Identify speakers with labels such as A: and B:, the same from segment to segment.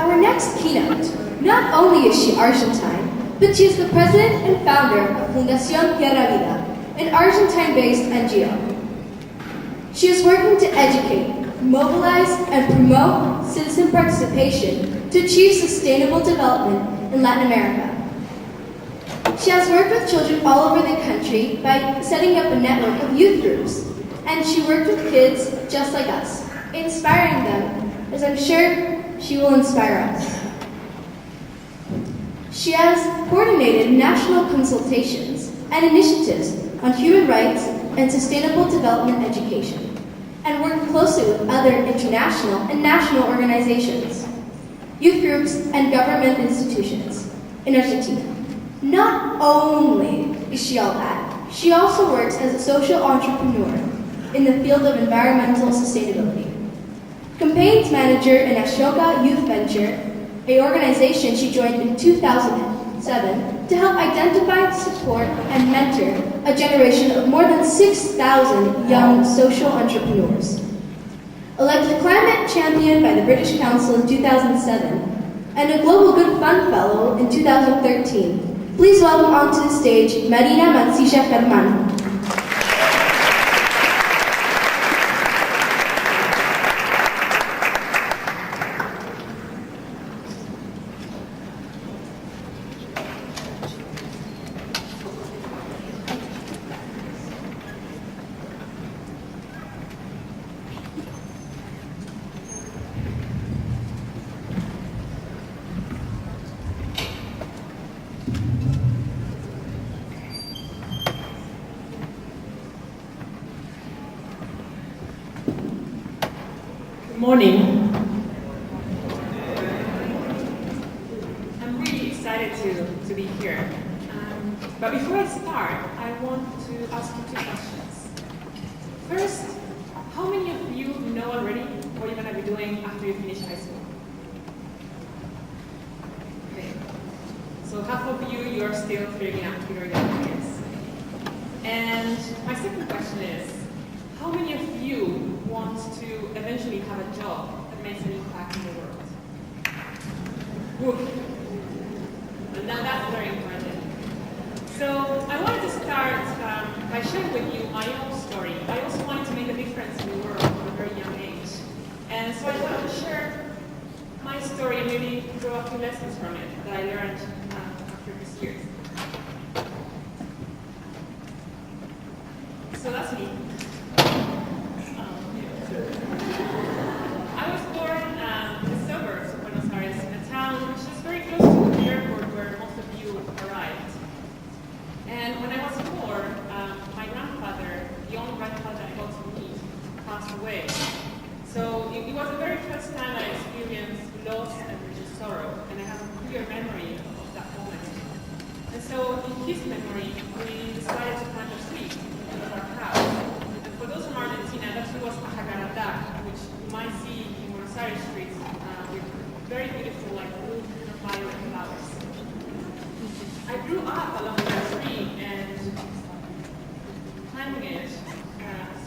A: our next keynote, not only is she Argentine, but she is the president and founder of Fundación Tierra Vida, an Argentine-based NGO. She is working to educate, mobilize, and promote citizen participation to achieve sustainable development in Latin America. She has worked with children all over the country by setting up a network of youth groups, and she worked with kids just like us, inspiring them, as I'm sure she will inspire us. She has coordinated national consultations and initiatives on human rights and sustainable development education, and worked closely with other international and national organizations, youth groups, and government institutions in Argentina. Not only is she all that, she also works as a social entrepreneur in the field of environmental sustainability. Campaigns manager in Ashoka Youth Venture, an organization she joined in 2007 to help identify, support, and mentor a generation of more than 6,000 young social entrepreneurs. Elected climate champion by the British Council in 2007 and a Global Good Fund Fellow in 2013. Please welcome onto the stage Marina Mansilla Hermann.
B: Good morning. I'm really excited to be here. But before I start, I want to ask you two questions. First, how many of you know already what you're going to be doing after you finish high school? Okay. So half of you are still figuring out what it is. And my second question is, how many of you want to eventually have a job that makes an impact in the world? Woo. And now that's very important. So I wanted to start by sharing with you my own story. I also wanted to make a difference in the world at a very young age. And so I wanted to share my story and maybe draw a few lessons from it that I learned after these years. So that's me. I was born in the suburbs of Buenos Aires, in a town which is very close to the airport where most of you arrived. And when I was 4, my grandfather, the only grandfather I got to meet, passed away. So it was the very first time I experienced loss and sorrow, and I have a clear memory of that moment. And so in his memory, we decided to plant a tree in front of our house. And for those from Argentina, that tree was a jacarandá, which you might see in Buenos Aires streets with very beautiful, like blue and violet flowers. I grew up along that tree and climbing it,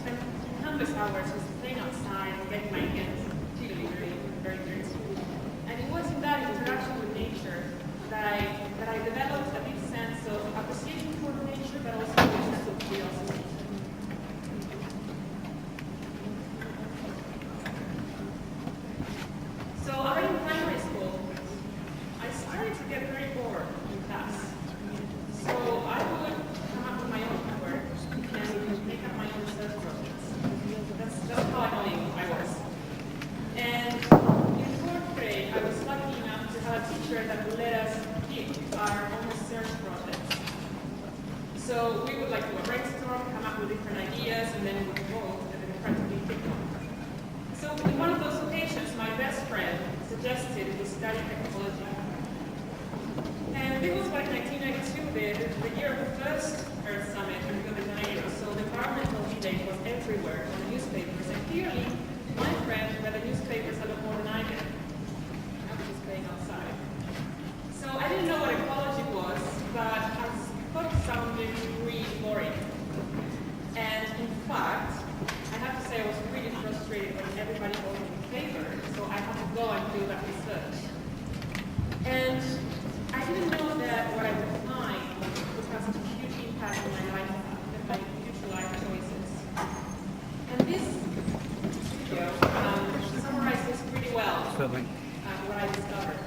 B: spent countless hours just playing outside and getting my hands really very dirty. And it was in that interaction with nature that I developed a deep sense of appreciation for nature, but also a sense of curiosity. So already in primary school, I started to get very bored in class. So I would come up with my own homework and make up my own research projects. That's how annoying I was. And in 4th grade, I was lucky enough to have a teacher that would let us pick our own research projects. So we would do a brainstorm, come up with different ideas, and then we would vote, and then practically pick one. So in one of those occasions, my best friend suggested we study technology. And it was like 1992, the year of the first Earth Summit in Rio de Janeiro, so the environmental debate was everywhere on the newspapers, and clearly, my friend read the newspapers a lot more than I did. I was just playing outside. So I didn't know what ecology was, but I thought it sounded really boring.
C: filling.
B: what I discovered.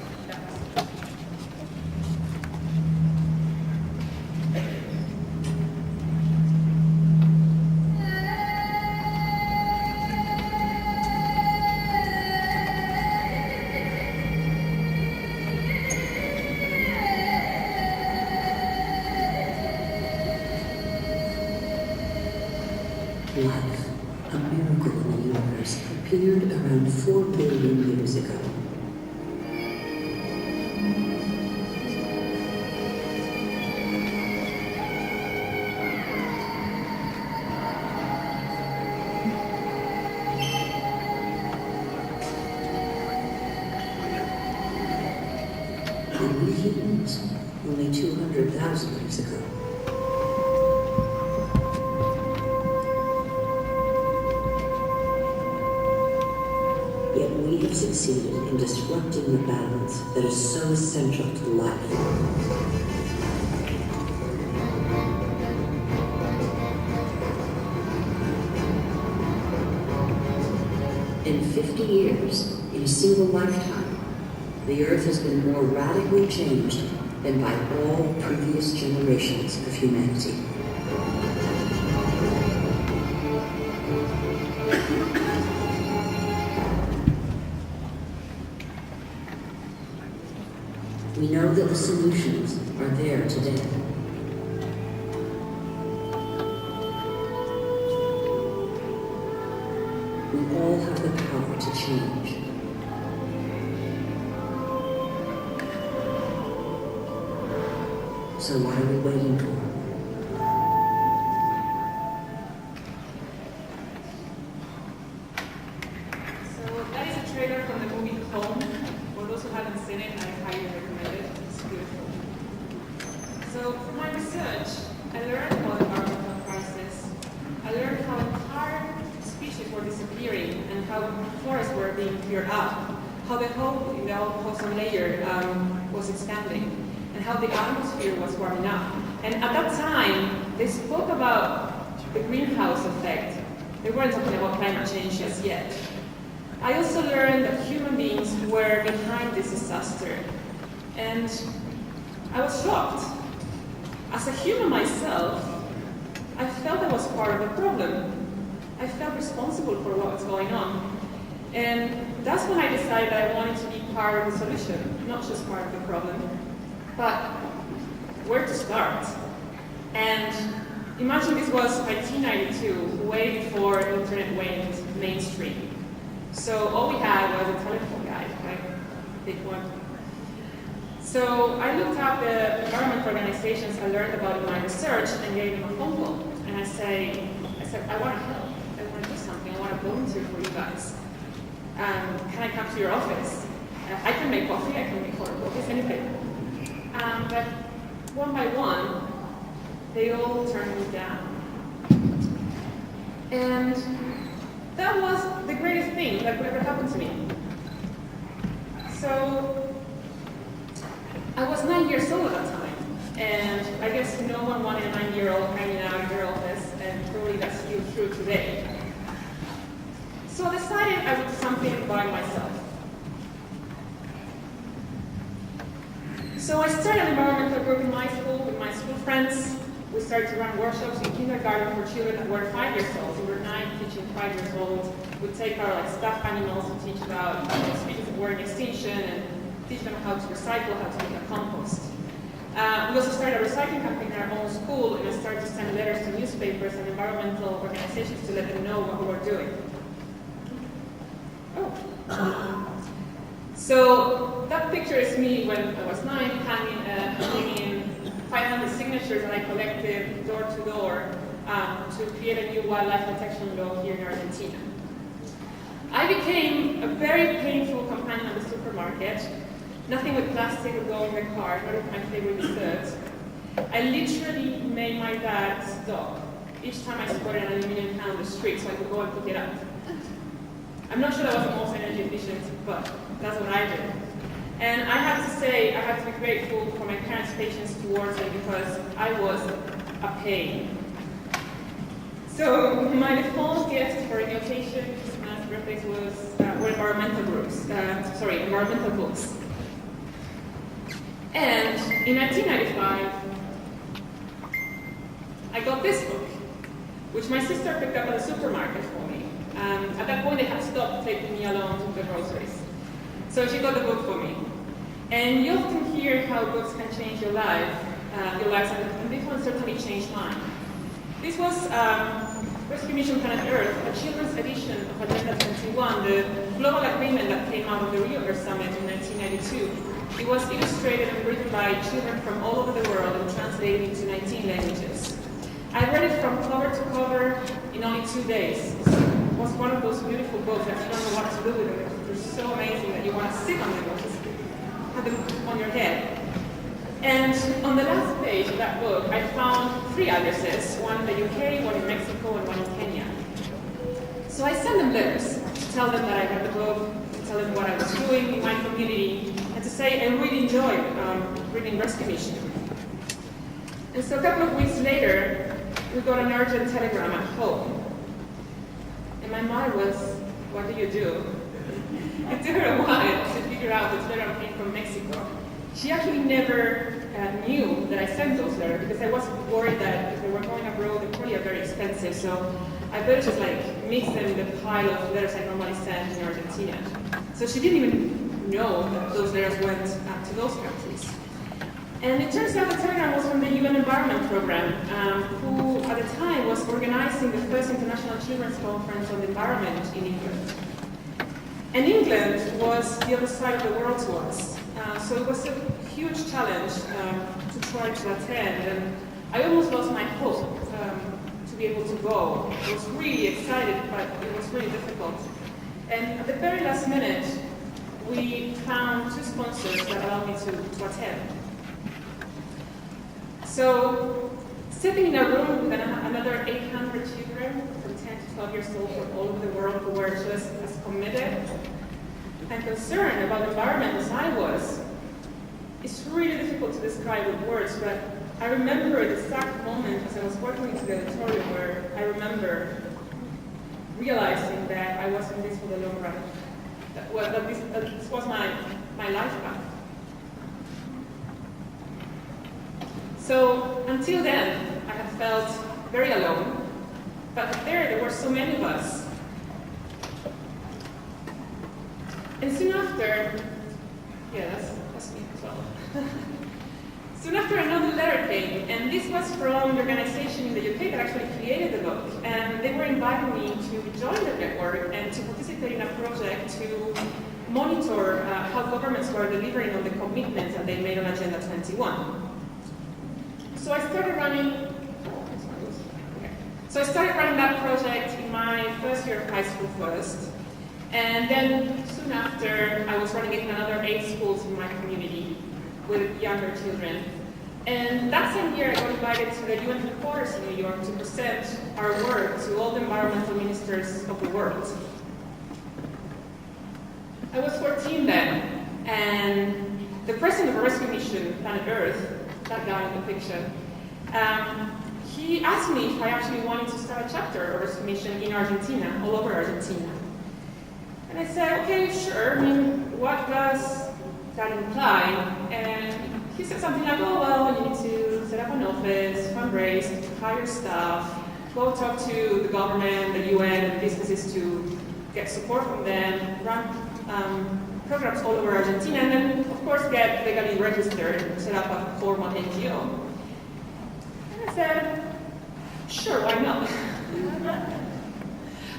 D: Life, a miracle in the universe, appeared around 4 billion years ago. And we humans, only 200,000 years ago. Yet we have succeeded in disrupting the balance that is so essential to life. In 50 years, in a single lifetime, the Earth has been more radically changed than by all previous generations of humanity. We know that the solutions are there today. We all have the power to change. So what are we waiting for?
B: So that is a trailer from the movie Home. For those who haven't seen it, I highly recommend it. It's beautiful. So for my research, I learned about the environmental crisis. I learned how entire species were disappearing and how forests were being cleared up, how the hole in the ozone layer was expanding, and how the atmosphere was warming up. And at that time, they spoke about the greenhouse effect. They weren't talking about climate change as yet. I also learned that human beings were behind this disaster. And I was shocked. As a human myself, I felt I was part of the problem. I felt responsible for what was going on. And that's when I decided that I wanted to be part of the solution, not just part of the problem. But where to start? And imagine this was 1992, way before the internet went mainstream. So all we had was a telephone guide, right? Big one. So I looked up the environment organizations I learned about in my research and gave them a phone call. And I said, I want to help. I want to do something. I want to volunteer for you guys. Can I come to your office? I can make coffee. I can make photocopies, anything. But one by one, they all turned me down. And that was the greatest thing that could ever happen to me. So I was 9 years old at that time, and I guess no one wanted a 9-year-old hanging out in their office, and probably that's still true today. So I decided I would do something by myself. So I started an environmental group in my school with my school friends. We started to run workshops in kindergarten for children that were 5 years old. We were 9 teaching 5 years old. We'd take our stuffed animals and teach about species that were in extinction and teach them how to recycle, how to make a compost. We also started a recycling campaign in our own school, and I started to send letters to newspapers and environmental organizations to let them know what we were doing. So that picture is me when I was 9, handing in 500 signatures that I collected door to door to create a new wildlife protection law here in Argentina. I became a very painful companion at the supermarket. Nothing with plastic would go in the car, not with my favorite desserts. I literally made my dad stop each time I spotted an aluminum can on the street so I could go and pick it up. I'm not sure that was the most energy efficient, but that's what I did. And I have to say, I have to be grateful for my parents' patience towards me because I was a pain. So my default gift for any occasion, Christmas, birthdays were environmental group. environmental books. And in 1995, I got this book, which my sister picked up at the supermarket for me. At that point, they had stopped taking me along to the groceries. So she got the book for me. And you often hear how books can change your lives, and this one certainly changed mine. This was Rescue Mission Planet Earth, a children's edition of Agenda 21, the global agreement that came out of the Rio Earth Summit in 1992. It was illustrated and written by children from all over the world and translated into 19 languages. I read it from cover to cover in only 2 days. It was one of those beautiful books that you don't know what to do with them. They're so amazing that you want to sit on them or just have them on your head. And on the last page of that book, I found 3 addresses, one in the UK, one in Mexico, and one in Kenya. So I sent them letters to tell them that I read the book, to tell them what I was doing in my community, and to say I really enjoyed reading Rescue Mission. And so a couple of weeks later, we got an urgent telegram at home. And my mother was, what do you do? It took her a while to figure out the telegram came from Mexico. She actually never knew that I sent those letters because I was worried that if they were going abroad, they probably are very expensive. So I better just mix them in the pile of letters I normally send in Argentina. So she didn't even know that those letters went to those countries. And it turns out the telegram was from the UN Environment Program, who at the time was organizing the first International Children's Conference on the Environment in England. And England was the other side of the world to us. So it was a huge challenge to try to attend, and I almost lost my hope to be able to go. I was really excited, but it was really difficult. And at the very last minute, we found 2 sponsors that allowed me to attend. So, sitting in a room with another 800 children from 10 to 12 years old from all over the world who were just as committed and concerned about the environment as I was, it's really difficult to describe with words, but I remember the exact moment as I was walking into the auditorium where I remember realizing that I was in this for the long run. That this was my life path. So until then, I had felt very alone, but there were so many of us. And soon after, that's me as well. Soon after, another letter came, and this was from the organization in the UK that actually created the book, and they were inviting me to join the network and to participate in a project to monitor how governments were delivering on the commitments that they made on Agenda 21. So I started running that project in my first year of high school first. And then soon after, I was running it in another 8 schools in my community with younger children. And that same year, I got invited to the UN headquarters in New York to present our work to all the environmental ministers of the world. I was 14 then, and the president of Rescue Mission Planet Earth, that guy in the picture, he asked me if I actually wanted to start a chapter of Rescue Mission in Argentina, all over Argentina. And I said, okay, sure. I mean, what does that imply? And he said something like, oh, well, you need to set up an office, fundraise, hire staff, go talk to the government, the UN, and businesses to get support from them, run programs all over Argentina, and then, of course, get legally registered and set up a formal NGO. And I said, sure, why not?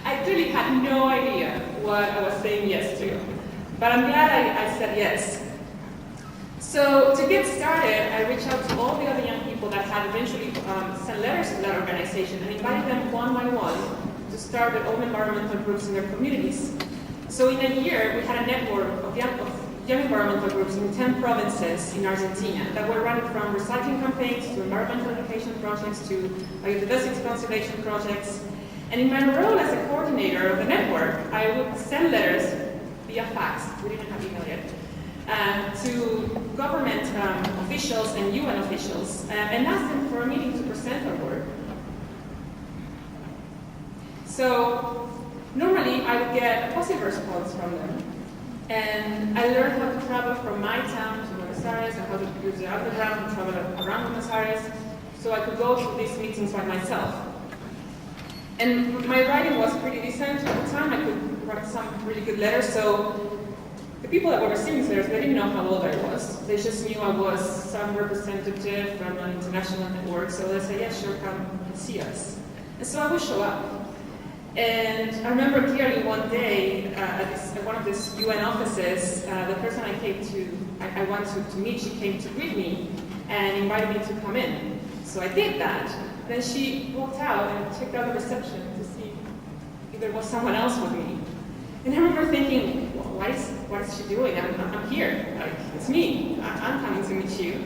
B: I really had no idea what I was saying yes to, but I'm glad I said yes. So to get started, I reached out to all the other young people that had eventually sent letters to that organization and invited them one by one to start their own environmental groups in their communities. So in a year, we had a network of young environmental groups in 10 provinces in Argentina that were running from recycling campaigns to environmental education projects to biodiversity conservation projects. And in my role as a coordinator of the network, I would send letters via fax, we didn't have email yet, to government officials and UN officials and ask them for a meeting to present our work. So normally I would get a positive response from them. And I learned how to travel from my town to Buenos Aires and how to use the underground and travel around Buenos Aires so I could go to these meetings by myself. And my writing was pretty decent at the time. I could write some really good letters, so the people that were receiving letters, they didn't know how old I was. They just knew I was some representative from an international network, so they said, yeah, sure, come and see us. And so I would show up. And I remember clearly one day at one of these UN offices, the person I went to meet, she came to greet me and invited me to come in. So I did that. Then she walked out and checked out the reception to see if there was someone else with me. And I remember thinking, well, what is she doing? I'm here. Like, it's me. I'm coming to meet you.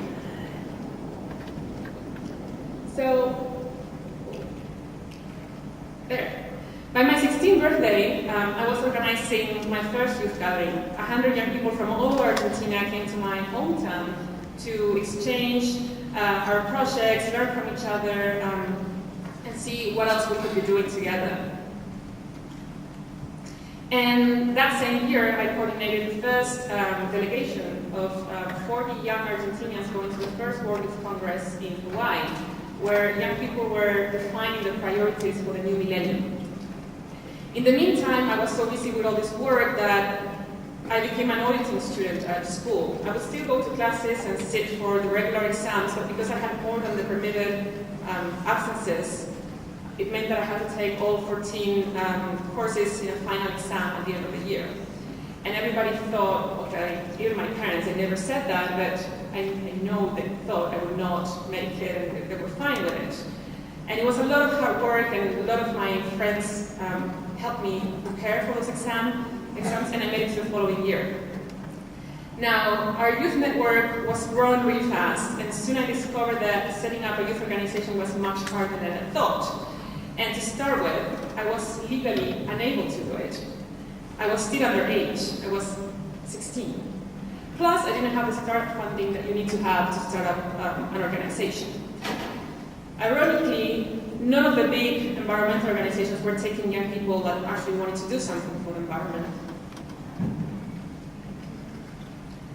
B: So, there. By my 16th birthday, I was organizing my first youth gathering. 100 young people from all over Argentina came to my hometown to exchange our projects, learn from each other, and see what else we could be doing together. And that same year, I coordinated the first delegation of 40 young Argentinians going to the first World Youth Congress in Hawaii, where young people were defining the priorities for the new millennium. In the meantime, I was so busy with all this work that I became an auditing student at school. I would still go to classes and sit for the regular exams, but because I had more than the permitted absences, it meant that I had to take all 14 courses in a final exam at the end of the year. And everybody thought, okay, even my parents, they never said that, but I know they thought I would not make it, and they were fine with it. And it was a lot of hard work, and a lot of my friends helped me prepare for those exams, and I made it to the following year. Now, our youth network was growing really fast, and soon I discovered that setting up a youth organization was much harder than I thought. And to start with, I was legally unable to do it. I was still underage. I was 16. Plus, I didn't have the start funding that you need to have to start up an organization. Ironically, none of the big environmental organizations were taking young people that actually wanted to do something for the environment.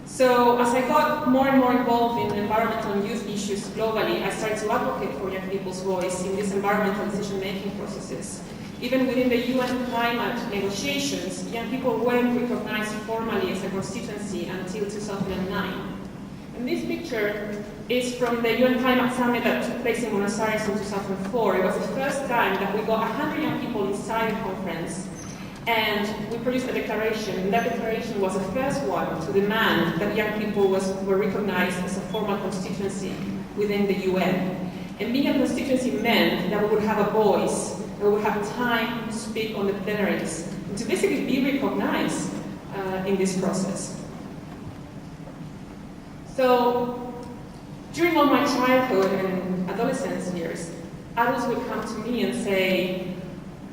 B: So as I got more and more involved in environmental and youth issues globally, I started to advocate for young people's voice in these environmental decision-making processes. Even within the UN climate negotiations, young people weren't recognized formally as a constituency until 2009. And this picture is from the UN Climate Summit that took place in Buenos Aires in 2004. It was the first time that we got 100 young people inside the conference, and we produced a declaration. And that declaration was the first one to demand that young people were recognized as a formal constituency within the UN. And being a constituency meant that we would have a voice, that we would have time to speak on the plenaries, and to basically be recognized in this process. So, during all my childhood and adolescence years, adults would come to me and say,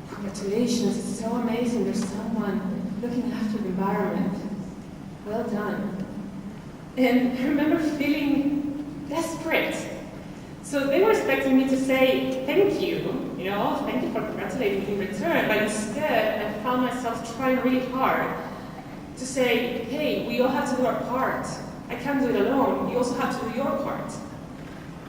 B: congratulations, it's so amazing, there's someone looking after the environment. Well done. And I remember feeling desperate. So they were expecting me to say, thank you, thank you for congratulating me in return, but instead I found myself trying really hard to say, hey, we all have to do our part. I can't do it alone, you also have to do your part.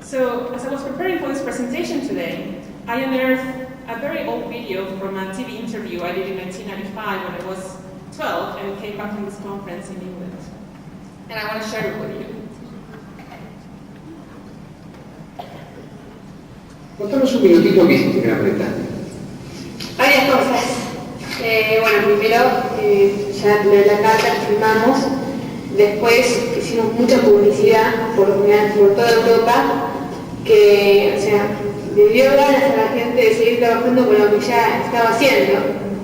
B: So as I was preparing for this presentation today, I unearthed a very old video from a TV interview I did in 1995 when I was 12 and came back from this conference in England. And I want to share it with you.
C: Contanos un minutito qué hiciste en Gran Bretaña.
E: Varias cosas. Bueno, primero, ya la carta que firmamos. Después hicimos mucha publicidad por toda Europa, que, le dio ganas a la gente de seguir trabajando con lo que ya estaba haciendo,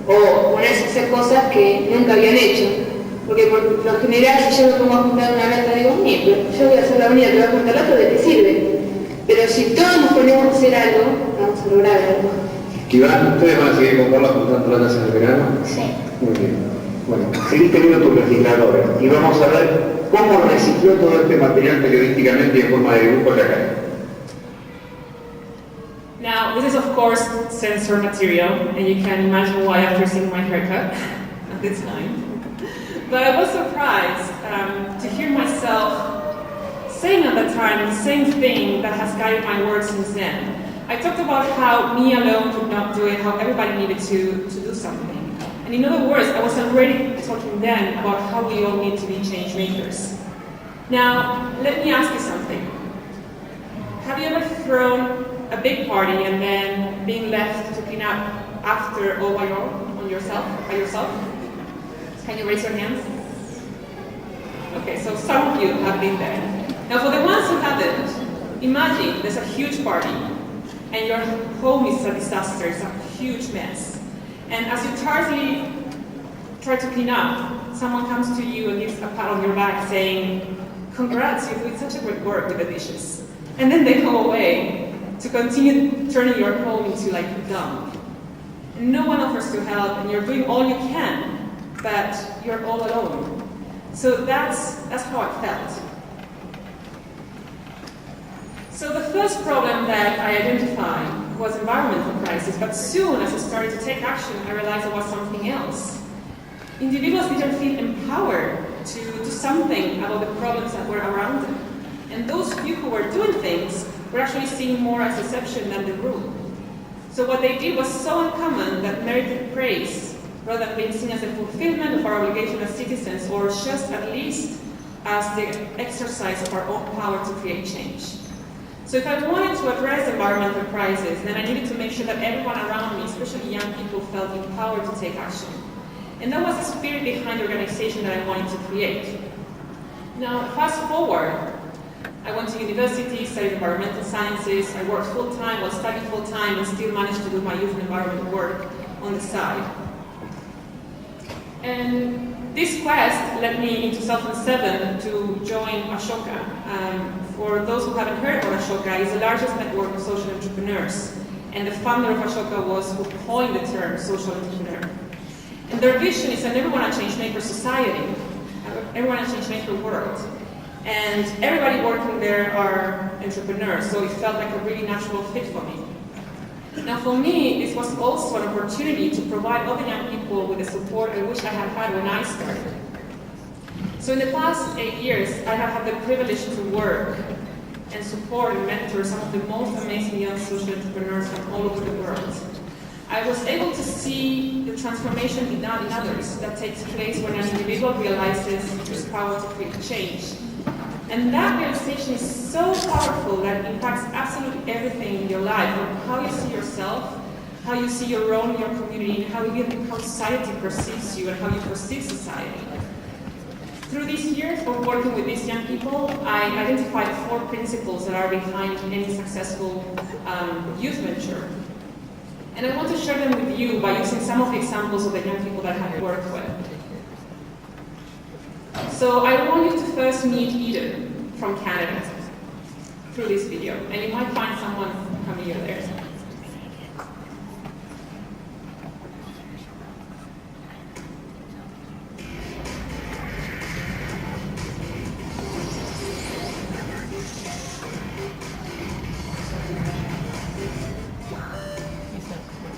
E: o ponerse a hacer cosas que nunca habían hecho. Porque por lo general, si yo me pongo a juntar una lata, digo, pero yo voy a hacer la única que va a juntar lata, ¿de qué sirve? Pero si todos nos ponemos a hacer algo, vamos a lograr algo.
C: Iván, ¿ustedes van a seguir con Carla juntando latas en el verano?
E: Sí.
C: Muy bien. Bueno, seguís teniendo tus recicladores y vamos a ver cómo recicló todo este material periodísticamente y en forma de dibujo en la calle.
B: Now, this is of course sensor material, and you can imagine why after seeing my haircut at this time. But I was surprised to hear myself saying at the time the same thing that has guided my work since then. I talked about how me alone could not do it, how everybody needed to do something. And in other words, I was already talking then about how we all need to be change makers. Now, let me ask you something. Have you ever thrown a big party and then being left to clean up after all by yourself? Can you raise your hands? Okay, so some of you have been there. Now, for the ones who haven't, imagine there's a huge party and your home is a disaster, it's a huge mess. And as you try to clean up, someone comes to you and gives a pat on your back saying, "Congrats, you're doing such a great work with the dishes." And then they go away to continue turning your home into like a dump. And no one offers to help, and you're doing all you can, but you're all alone. So that's how I felt. So the first problem that I identified was environmental crisis, but soon as I started to take action, I realized it was something else. Individuals didn't feel empowered to do something about the problems that were around them. And those few who were doing things were actually seen more as exception than the rule. So what they did was so uncommon that merited praise, rather than being seen as a fulfillment of our obligation as citizens, or just at least as the exercise of our own power to create change. So if I wanted to address environmental crisis, then I needed to make sure that everyone around me, especially young people, felt empowered to take action. And that was the spirit behind the organization that I wanted to create. Now, fast forward, I went to university, studied environmental sciences, I worked full-time, was studying full-time, and still managed to do my youth and environment work on the side. And this quest led me in 2007 to join Ashoka. For those who haven't heard about Ashoka, it's the largest network of social entrepreneurs. And the founder of Ashoka was who coined the term social entrepreneur. And their vision is an everyone a changemaker society, everyone a changemaker world. And everybody working there are entrepreneurs, so it felt like a really natural fit for me. Now for me, this was also an opportunity to provide other young people with the support I wish I had had when I started. So in the past 8 years, I have had the privilege to work and support and mentor some of the most amazing young social entrepreneurs from all over the world. I was able to see the transformation in others that takes place when an individual realizes his power to create change. And that realization is so powerful that it impacts absolutely everything in your life, from how you see yourself, how you see your role in your community, and how society perceives you and how you perceive society. Through these years of working with these young people, I identified 4 principles that are behind any successful youth venture. And I want to share them with you by using some of the examples of the young people that I have worked with. So I want you to first meet Eden from Canada through this video, and you might find someone familiar there.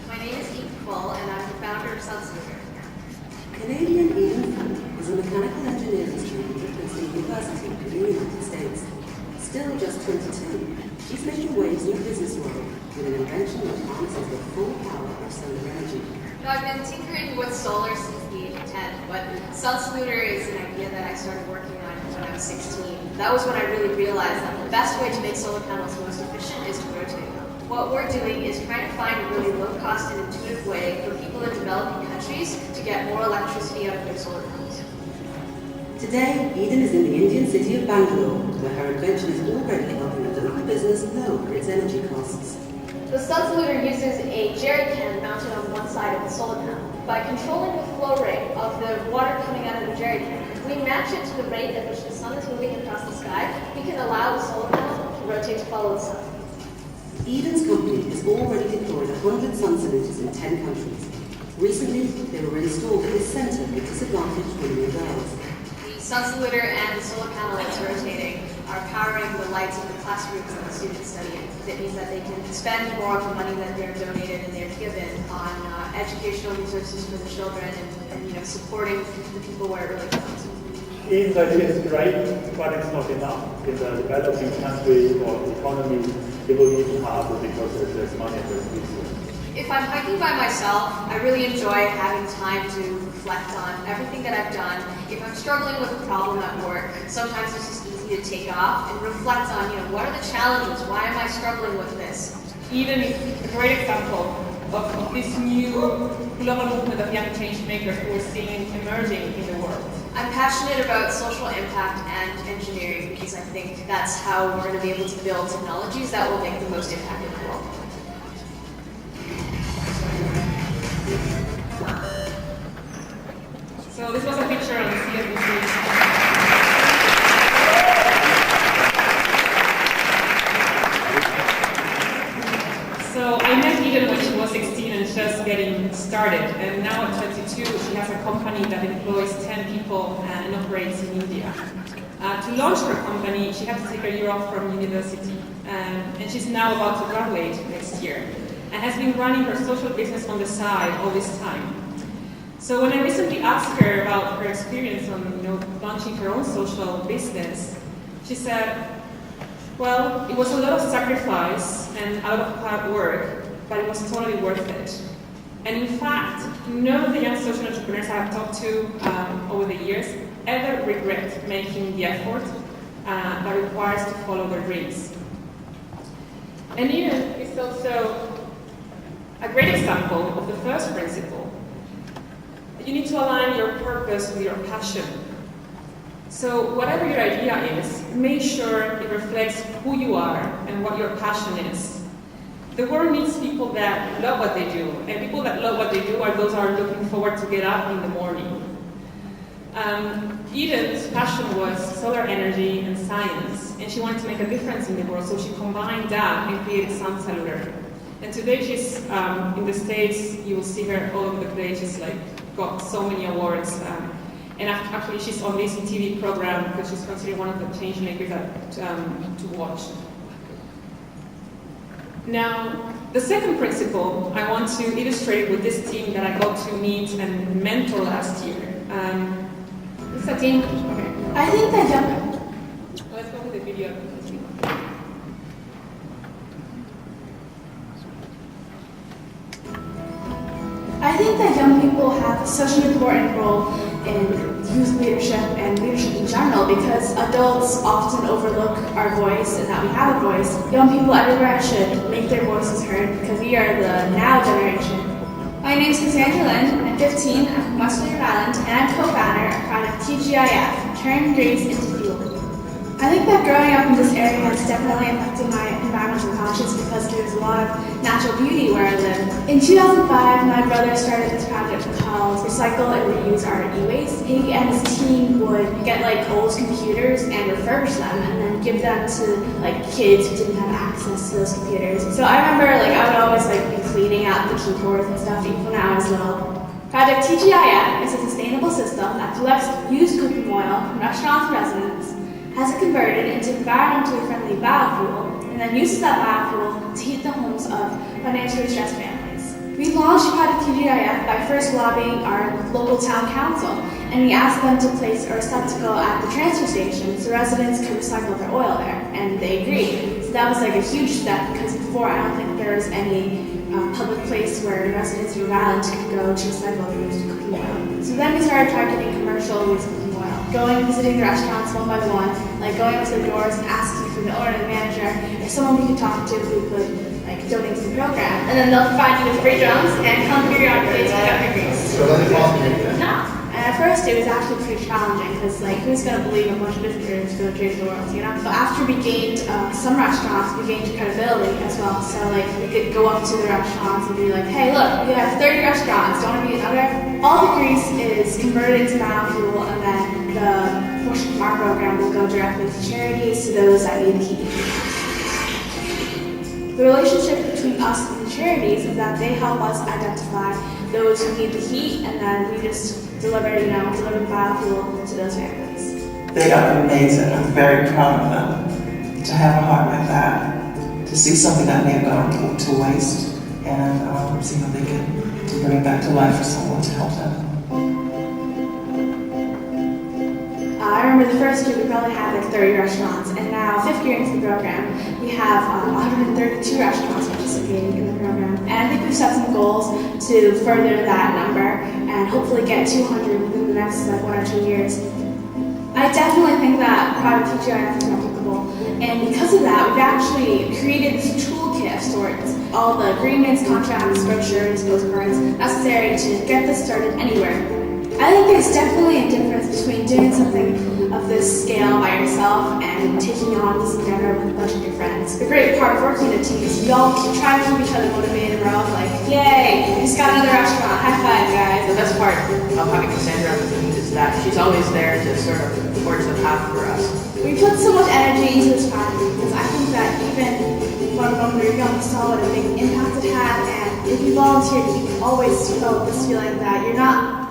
F: My name is Eden Full, and I'm the founder of Sunsweeter.
D: Canadian Eden Full is a mechanical engineering student at Princeton University in the United States. Still just 22, she's making waves in the business world with an invention that harnesses the full power of solar energy.
F: I've been tinkering with solar since the age of 10, but Sunsweeter is an idea that I started working on when I was 16. That was when I really realized that the best way to make solar panels most efficient is to rotate them. What we're doing is trying to find a really low-cost and intuitive way for people in developing countries to get more electricity out of their solar panels.
D: Today, Eden is in the Indian city of Bangalore, where her invention is already helping the local business lower its energy costs.
E: The Sunsweeter uses a jerry can mounted on one side of the solar panel. By controlling the flow rate of the water coming out of the jerry can, if we match it to the rate at which the sun is moving across the sky, we can allow the solar panel to rotate to follow the sun.
D: Eden's company has already deployed 100 sun salutas in 10 countries. Recently, they were installed at this centre with disadvantaged women and girls.
F: The Sunsweeter and the solar panel is rotating are powering the lights of the classrooms that the students study in. That means that they can spend more of the money that they're donated and they're given on educational resources for the children and supporting the people where it really counts.
G: It's great, but it's not enough. In the developing country or economy, it will even harder because there's money and there's resources.
F: If I'm hiking by myself, I really enjoy having time to reflect on everything that I've done. If I'm struggling with a problem at work, sometimes it's just easy to take off and reflect on, what are the challenges? Why am I struggling with this?
B: Eden is a great example of this new global movement of young change makers who we're seeing emerging in the world.
F: I'm passionate about social impact and engineering because I think that's how we're going to be able to build technologies that will make the most impact in the world.
B: So this was a picture on the CFBC. So I met Eden when she was 16 and just getting started, and now at 22 she has a company that employs 10 people and operates in India. To launch her company, she had to take a year off from university, and she's now about to graduate next year, and has been running her social business on the side all this time. So when I recently asked her about her experience on launching her own social business, she said, well, it was a lot of sacrifice and a lot of hard work, but it was totally worth it. And in fact, none of the young social entrepreneurs I have talked to over the years ever regret making the effort that requires to follow their dreams. And Eden is also a great example of the first principle. You need to align your purpose with your passion. So whatever your idea is, make sure it reflects who you are and what your passion is. The world needs people that love what they do, and people that love what they do are those who are looking forward to get up in the morning. Eden's passion was solar energy and science, and she wanted to make a difference in the world, so she combined that and created Mansilla. And today she's in the States. You will see her all over the place. She's got so many awards. And actually she's on this TV program because she's considered one of the change makers to watch. Now, the second principle I want to illustrate with this team that I got to meet and mentor last year. It's a team. Okay.
A: I think that young.
B: Let's go with the video.
A: I think that young people have such an important role in youth leadership and leadership in general because adults often overlook our voice and that we have a voice. Young people everywhere should make their voices heard because we are the now generation.
H: My name is Cassandra Lynn. I'm 15. I'm from Western Rhode Island, and I'm co-founder of Project TGIF, Turn Dreams into Fuel.
A: I think that growing up in this area has definitely affected my environmental consciousness because there's a lot of natural beauty where I live. In 2005, my brother started this project called Recycle and Reuse Our E-Waste. He and his team would get old computers and refurbish them and then give them to kids who didn't have access to those computers. So I remember I would always be cleaning out the keyboards and stuff even when I was little. Project TGIF is a sustainable system that collects used cooking oil from restaurants and residents, has it converted into environmentally friendly biofuel, and then uses that biofuel to heat the homes of financially stressed families. We launched Project TGIF by first lobbying our local town council, and we asked them to place a receptacle at the transfer station so residents could recycle their oil there, and they agreed. So that was a huge step because before I don't think there was any public place where residents in Rhode Island could go to recycle their used cooking oil. So then we started targeting commercial used cooking oil, visiting the restaurants one by one, going up to the doors and asking for the owner and the manager or someone we could talk to who could donate to the program.
H: And then they'll provide you with free drums and come figure out ways to cut your grease.
C: So let me pause you.
A: No. And at first it was actually pretty challenging because who's going to believe a bunch of visitors go change the world, But after we gained some restaurants, we gained credibility as well. So we could go up to the restaurants and be like, hey, look, we have 30 restaurants, don't want to be another? All the grease is converted into biofuel, and then the portion from our program will go directly to charities, to those that need the heat. The relationship between us and the charities is that they help us identify those who need the heat, and then we just deliver biofuel to those families.
I: They are amazing. I'm very proud of them to have a heart like that, to see something that may have gone to waste and see how they can bring it back to life for someone to help them.
H: I remember the first year we probably had like 30 restaurants, and now 5th year into the program, we have 132 restaurants participating in the program. And I think we've set some goals to further that number and hopefully get 200 within the next like 1 or 2 years. I definitely think that private TGIF is applicable, and because of that, we've actually created this toolkit of sorts, all the agreements, contracts, brochures, postcards necessary to get this started anywhere. I think there's definitely a difference between doing something of this scale by yourself and taking on this endeavor with a bunch of your friends. The great part of working in a team is we all try to keep each other motivated. We're all like, yay, we just got another restaurant, high five, guys.
J: The best part of having Cassandra on the team is that she's always there to sort of forge the path for us.
H: We put so much energy into this project because I think that even when we're young, we saw what a big impact it had, and if you volunteered, you always felt this feeling that you're not.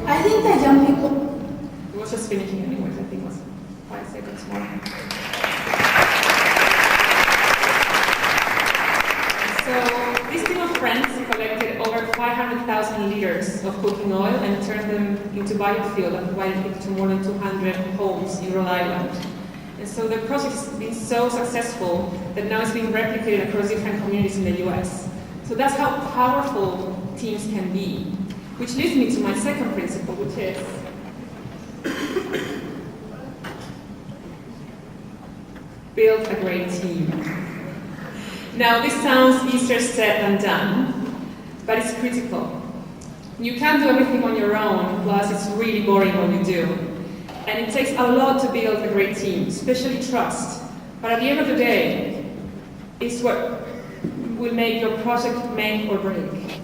H: I think that young people.
B: It was just finishing anyways, I think it was 5 seconds more. So this team of friends collected over 500,000 liters of cooking oil and turned them into biofuel and provided it to more than 200 homes in Rhode Island. And so the project has been so successful that now it's being replicated across different communities in the US. So that's how powerful teams can be. Which leads me to my second principle, which is build a great team. Now, this sounds easier said than done, but it's critical. You can't do everything on your own, plus it's really boring when you do. And it takes a lot to build a great team, especially trust. But at the end of the day, it's what will make your project make or break.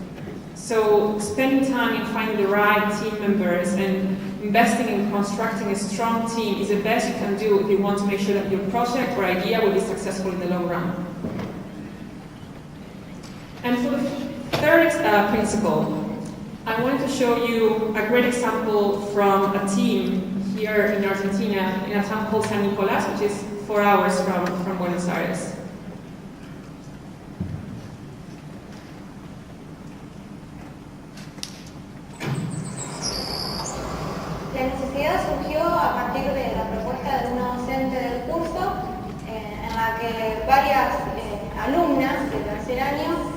B: So spending time in finding the right team members and investing in constructing a strong team is the best you can do if you want to make sure that your project or idea will be successful in the long run. And for the third principle, I wanted to show you a great example from a team here in Argentina in a town called San Nicolás, which is 4 hours from Buenos Aires.
K: La necesidad surgió a partir de la propuesta de una docente del curso en la que varias alumnas de tercer año nos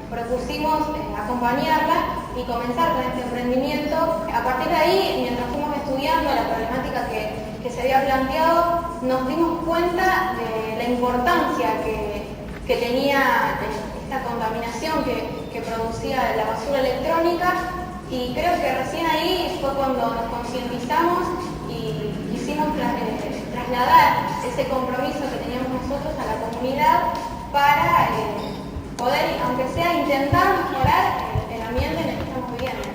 K: propusimos acompañarla y comenzar con este emprendimiento. A partir de ahí, mientras fuimos estudiando la problemática que se había planteado, nos dimos cuenta de la importancia que tenía esta contaminación que producía la basura electrónica. Y creo que recién ahí fue cuando nos concientizamos y hicimos trasladar ese compromiso que teníamos nosotros a la comunidad para poder, aunque sea, intentar mejorar el ambiente en el que estamos viviendo.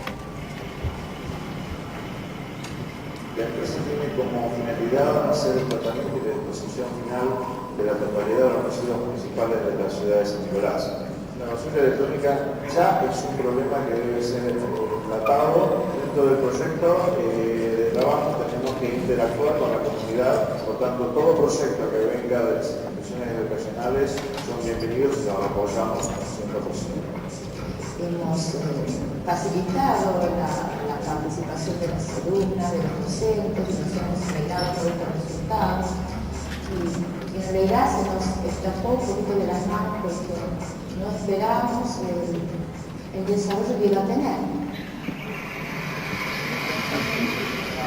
L: La empresa tiene como finalidad hacer el tratamiento y la disposición final de la totalidad de los residuos municipales de la ciudad de San Nicolás. La basura electrónica ya es un problema que debe ser tratado. Dentro del proyecto de trabajo tenemos que interactuar con la comunidad, por tanto todo proyecto que venga de las instituciones educacionales son bienvenidos y los apoyamos al 100%.
M: Hemos facilitado la participación de las alumnas, de los docentes, y nos hemos alegrado por estos resultados. Y en realidad se nos escapó un poquito de las manos porque no esperábamos el desarrollo que iba a tener.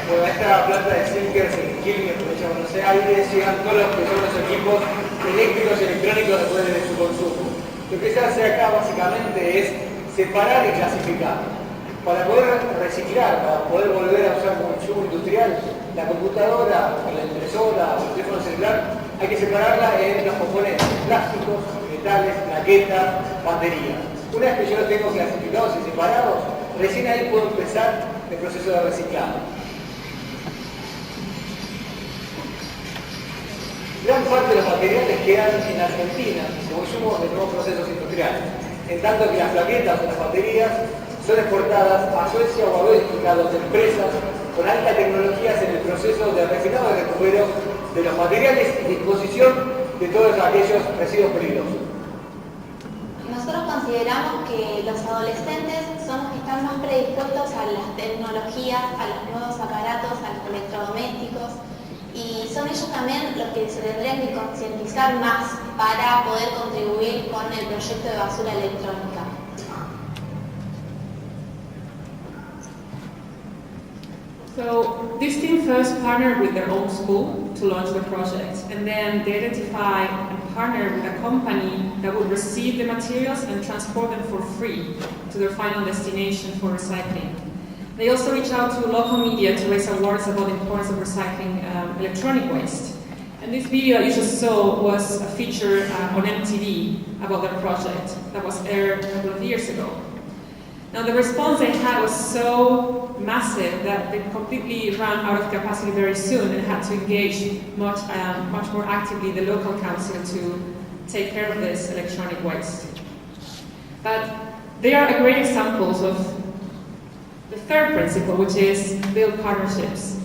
N: Bueno, a esta planta de Sinkers en Quilmes, en provincia de Buenos Aires, llegan todos los que son los equipos eléctricos y electrónicos después de su consumo. Lo que se hace acá básicamente es separar y clasificar. Para poder reciclar, para poder volver a usar como insumo industrial, la computadora, la impresora o el teléfono celular, hay que separarla en los componentes plásticos, metales, plaquetas, baterías. Una vez que yo los tengo clasificados y separados, recién ahí puedo empezar el proceso de reciclado. gran parte de los materiales quedan en Argentina como insumos de nuevos procesos industriales, en tanto que las plaquetas o las baterías son exportadas a Suecia o a Bélgica, donde empresas con alta tecnología en el proceso de refinado y recupero de los materiales y disposición de todos aquellos residuos peligrosos.
K: Nosotros consideramos que los adolescentes son los que están más predispuestos a las tecnologías, a los nuevos aparatos, a los electrodomésticos, y son ellos también los que se tendrían que concientizar más para poder contribuir con el proyecto de basura electrónica.
B: So this team first partnered with their own school to launch the project, and then they identified and partnered with a company that would receive the materials and transport them for free to their final destination for recycling. They also reached out to local media to raise awareness about the importance of recycling electronic waste. And this video that you just saw was a feature on MTV about their project that was aired a couple of years ago. Now the response they had was so massive that they completely ran out of capacity very soon and had to engage much more actively the local council to take care of this electronic waste. But they are a great examples of the third principle, which is build partnerships.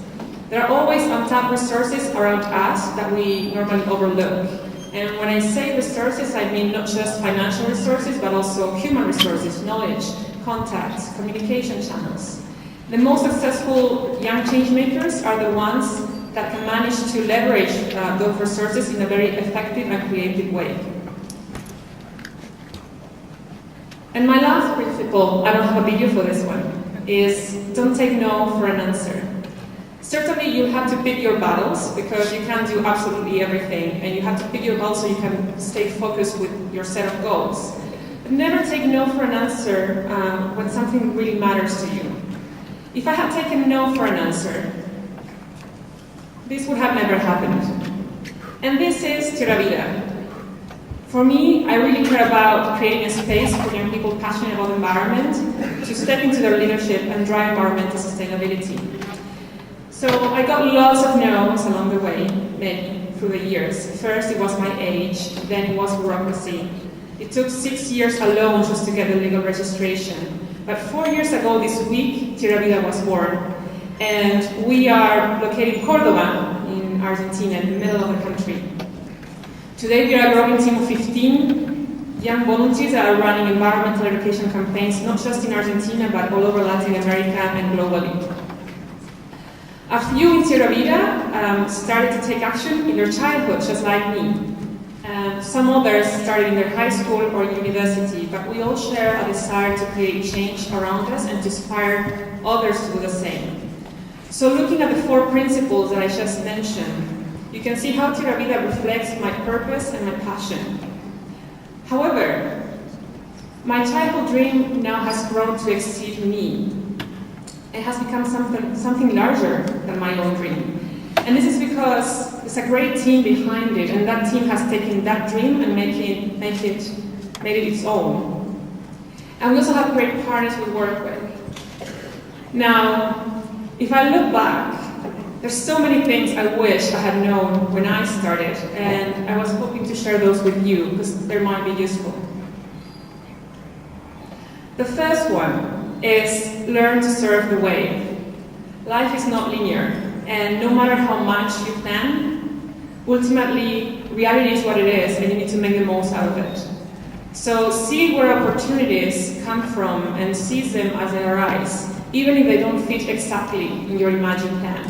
B: There are always untapped resources around us that we normally overlook. And when I say resources, I mean not just financial resources, but also human resources, knowledge, contacts, communication channels. The most successful young change makers are the ones that can manage to leverage those resources in a very effective and creative way. And my last principle, I don't have a video for this one, is don't take no for an answer. Certainly you have to pick your battles because you can't do absolutely everything, and you have to pick your battles so you can stay focused with your set of goals. But never take no for an answer when something really matters to you. If I had taken no for an answer, this would have never happened. And this is Tierra Vida. For me, I really care about creating a space for young people passionate about the environment to step into their leadership and drive environmental sustainability. So I got lots of no's along the way, many, through the years. First it was my age, then it was bureaucracy. It took 6 years alone just to get the legal registration. But 4 years ago this week, Tierra Vida was born. And we are located in Córdoba, in Argentina, in the middle of the country. Today we are a growing team of 15 young volunteers that are running environmental education campaigns, not just in Argentina, but all over Latin America and globally. A few in Tierra Vida started to take action in their childhood, just like me. Some others started in their high school or university, but we all share a desire to create change around us and to inspire others to do the same. So looking at the 4 principles that I just mentioned, you can see how Tierra Vida reflects my purpose and my passion. However, my childhood dream now has grown to exceed me. It has become something larger than my own dream. And this is because there's a great team behind it, and that team has taken that dream and made it its own. And we also have great partners we work with. Now, if I look back, there's so many things I wish I had known when I started, and I was hoping to share those with you because they might be useful. The first one is learn to surf the wave. Life is not linear, and no matter how much you plan, ultimately reality is what it is, and you need to make the most out of it. So see where opportunities come from and seize them as they arise, even if they don't fit exactly in your imagined plan.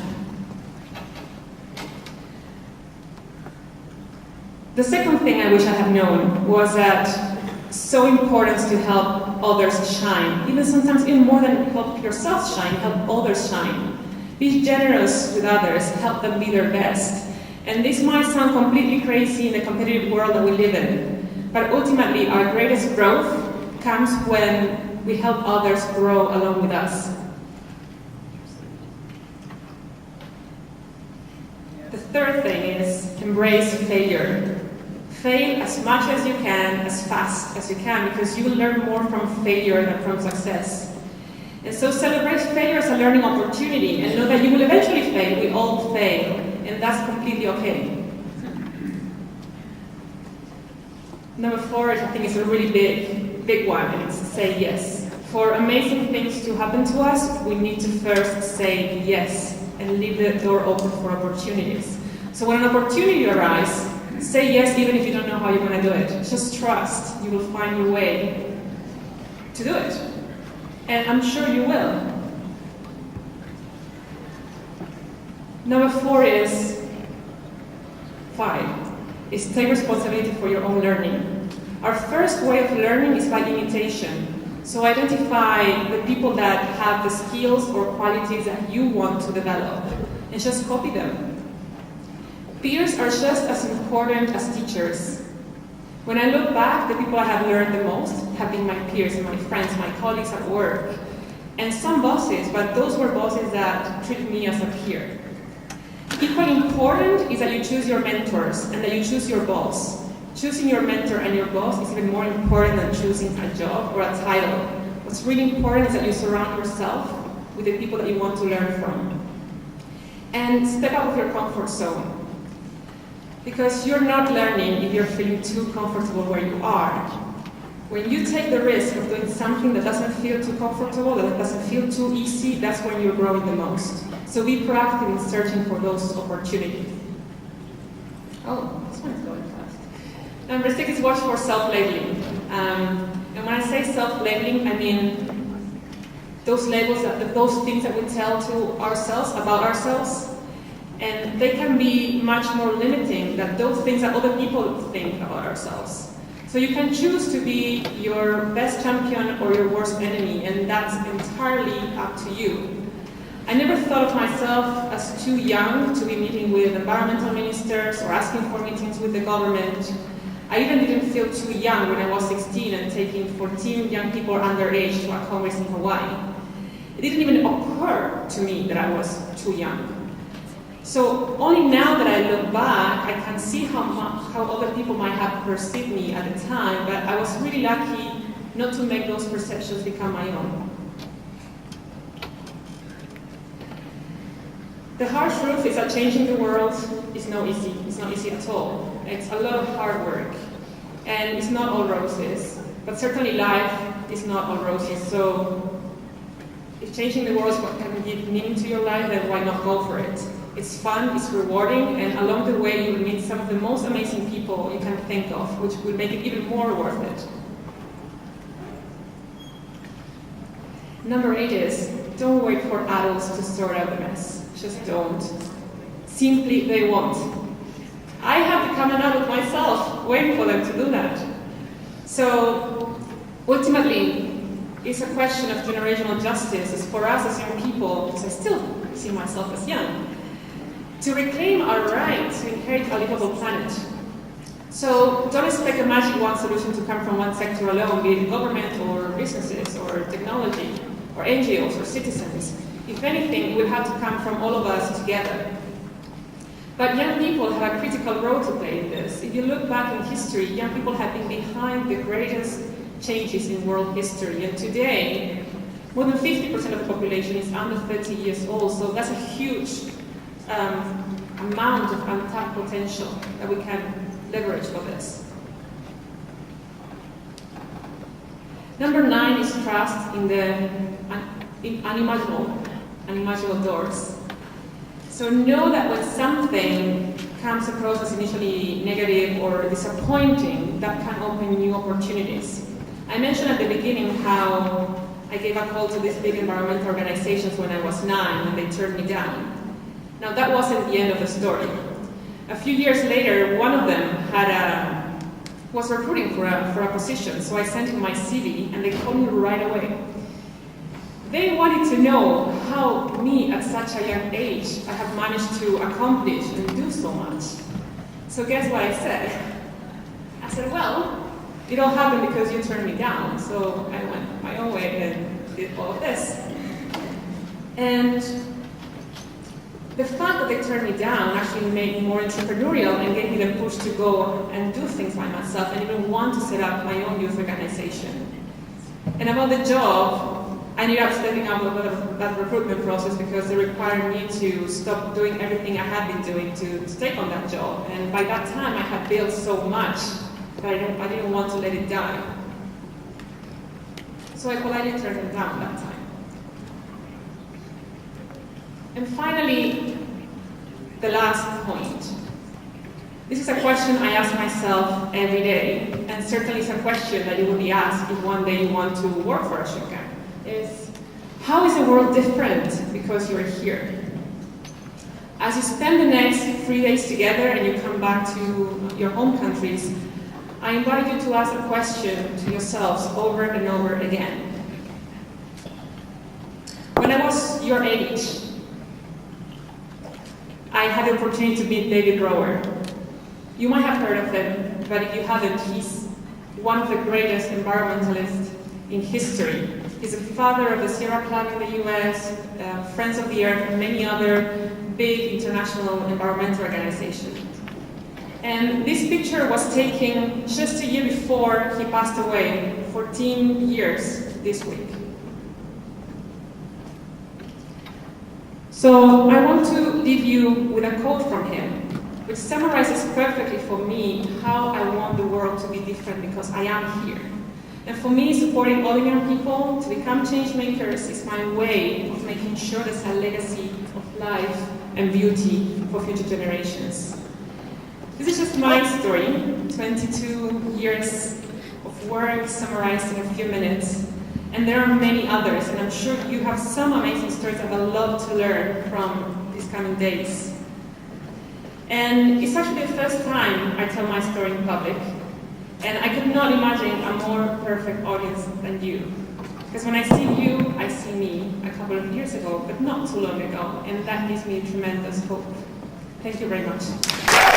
B: The second thing I wish I had known was that so important to help others shine, sometimes even more than help yourself shine, help others shine. Be generous with others, help them be their best. And this might sound completely crazy in the competitive world that we live in, but ultimately our greatest growth comes when we help others grow along with us. The third thing is embrace failure. Fail as much as you can, as fast as you can, because you will learn more from failure than from success. And so celebrate failure as a learning opportunity and know that you will eventually fail. We all fail, and that's completely okay. Number 4, I think, is a really big one, and it's say yes. For amazing things to happen to us, we need to first say yes and leave the door open for opportunities. So when an opportunity arises, say yes even if you don't know how you're going to do it. Just trust you will find your way to do it. And I'm sure you will. Number 5 is take responsibility for your own learning. Our first way of learning is by imitation. So identify the people that have the skills or qualities that you want to develop and just copy them. Peers are just as important as teachers. When I look back, the people I have learned the most have been my peers and my friends, my colleagues at work, and some bosses, but those were bosses that treated me as a peer. Equally important is that you choose your mentors and that you choose your boss. Choosing your mentor and your boss is even more important than choosing a job or a title. What's really important is that you surround yourself with the people that you want to learn from. And step out of your comfort zone. Because you're not learning if you're feeling too comfortable where you are. When you take the risk of doing something that doesn't feel too comfortable, that doesn't feel too easy, that's when you're growing the most. So be proactive in searching for those opportunities. Oh, this one is going fast. Number 6 is watch for self-labeling. And when I say self-labeling, I mean those labels, those things that we tell to ourselves about ourselves. And they can be much more limiting than those things that other people think about ourselves. So you can choose to be your best champion or your worst enemy, and that's entirely up to you. I never thought of myself as too young to be meeting with environmental ministers or asking for meetings with the government. I even didn't feel too young when I was 16 and taking 14 young people underage to a congress in Hawaii. It didn't even occur to me that I was too young. So only now that I look back, I can see how other people might have perceived me at the time, but I was really lucky not to make those perceptions become my own. The harsh truth is that changing the world is not easy. It's not easy at all. It's a lot of hard work. And it's not all roses. But certainly life is not all roses. So if changing the world is what can give meaning to your life, then why not go for it? It's fun, it's rewarding, and along the way you will meet some of the most amazing people you can think of, which will make it even more worth it. Number 8 is, don't wait for adults to sort out the mess. Just don't. Simply, they won't. I have become an adult myself, waiting for them to do that. So, ultimately, it's a question of generational justice. It's for us as young people, because I still see myself as young, to reclaim our right to inherit a livable planet. So don't expect a magic wand solution to come from one sector alone, be it government or businesses or technology or NGOs or citizens. If anything, it will have to come from all of us together. But young people have a critical role to play in this. If you look back in history, young people have been behind the greatest changes in world history. And today, more than 50% of the population is under 30 years old, so that's a huge amount of untapped potential that we can leverage for this. Number 9 is trust in the unimaginable doors. So know that when something comes across as initially negative or disappointing, that can open new opportunities. I mentioned at the beginning how I gave a call to these big environmental organizations when I was 9 and they turned me down. Now that wasn't the end of the story. A few years later, one of them was recruiting for a position, so I sent him my CV and they called me right away. They wanted to know how me at such a young age I have managed to accomplish and do so much. So guess what I said? I said, well, it all happened because you turned me down, so I went my own way and did all of this. And the fact that they turned me down actually made me more entrepreneurial and gave me the push to go and do things by myself and even want to set up my own youth organization. And about the job, I ended up stepping out of that recruitment process because they required me to stop doing everything I had been doing to take on that job. And by that time, I had built so much but I didn't want to let it die. So I politely turned them down that time. And finally, the last point. This is a question I ask myself every day, and certainly it's a question that you will be asked if one day you want to work for Ashoka, is how is the world different because you're here? As you spend the next 3 days together and you come back to your home countries, I invite you to ask a question to yourselves over and over again. When I was your age, I had the opportunity to meet David Rower. You might have heard of him, but if you haven't, he's one of the greatest environmentalists in history. He's the father of the Sierra Club in the US, Friends of the Earth, and many other big international environmental organizations. And this picture was taken just a year before he passed away, 14 years this week. So I want to leave you with a quote from him, which summarizes perfectly for me how I want the world to be different because I am here. And for me, supporting other young people to become change makers is my way of making sure there's a legacy of life and beauty for future generations. This is just my story, 22 years of work summarized in a few minutes. And there are many others, and I'm sure you have some amazing stories that I'd love to learn from these coming days. And it's actually the first time I tell my story in public, and I could not imagine a more perfect audience than you. Because when I see you, I see me a couple of years ago, but not too long ago, and that gives me tremendous hope. Thank you very much.